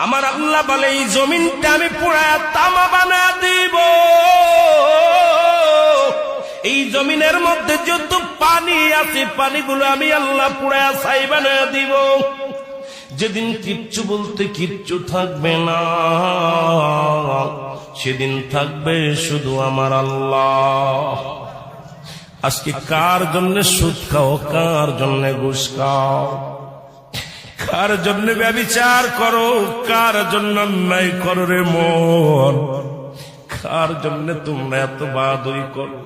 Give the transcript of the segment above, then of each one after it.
আমার আল্লাহ বলে এই জমিনটা আমি পুরায়া তামা বানা দিব। এই জমিনের মধ্যে যত পানি আছে পানিগুলো আমি আল্লাহ পুরায়া ছাই বানা দিব। যেদিন কিচ্ছু বলতে কিচ্ছু থাকবে না, সেদিন থাকবে শুধু আমার আল্লাহ। আজকে কার জন্য সুদ খাও, কার জন্য ঘুষ খাও, কার জন্য ব্যভিচার করো, কার জন্য অন্যায় করো রে মন, কার জন্য তোমরা এত বাহাদুরি করো।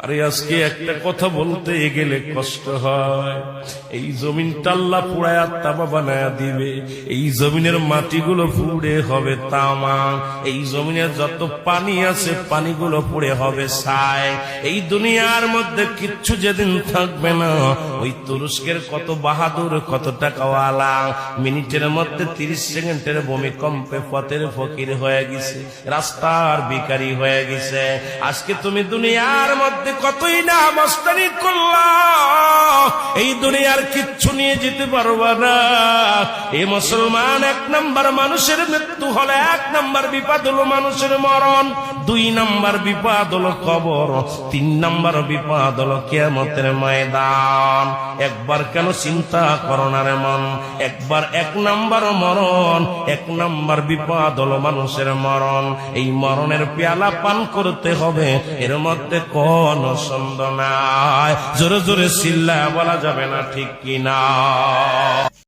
আরে আজকে একটা কথা বলতে গেলে কষ্ট হয়। এই জমিনটা আল্লাহ পুরায়া তামা বানায়া দিবে। এই জমিনের মাটিগুলো পুড়ে হবে তামা। এই জমিনের যত পানি আছে পানিগুলো পুড়ে হবে ছাই। এই দুনিয়ার মধ্যে কিচ্ছু যেদিন থাকবে না, ওই তুরস্কের কত বাহাদুর, কত টাকাওয়ালা মিনিটের মধ্যে 30 সেকেন্ডের ভূমিকম্পে পথের ফকির হয়ে গেছে, রাস্তার ভিখারি হয়ে গেছে। আজকে তুমি দুনিয়ার মধ্যে কতই না মস্তানি করলা, এই দুনিয়ার কিচ্ছু নিয়ে যেতে পারবা না। এই মুসলমান, 1 নাম্বার মানুষের মৃত্যু হলে 1 নাম্বার বিপদ হলো মানুষের মরণ, 2 নাম্বার বিপদ হলো কবর, 3 নাম্বার বিপদ হলো কিয়ামতের ময়দান। একবার কেন চিন্তা করো না রে মন, একবার 1 নাম্বার মরণ, 1 নাম্বার বিপদ হলো মানুষের মরণ। এই মরণের পেয়ালা পান করতে হবে, এর মধ্যে কোন সন্দেহ নাই। জোরে জোরে চিল্লায়া বলা যাবে না, ঠিক কিনা?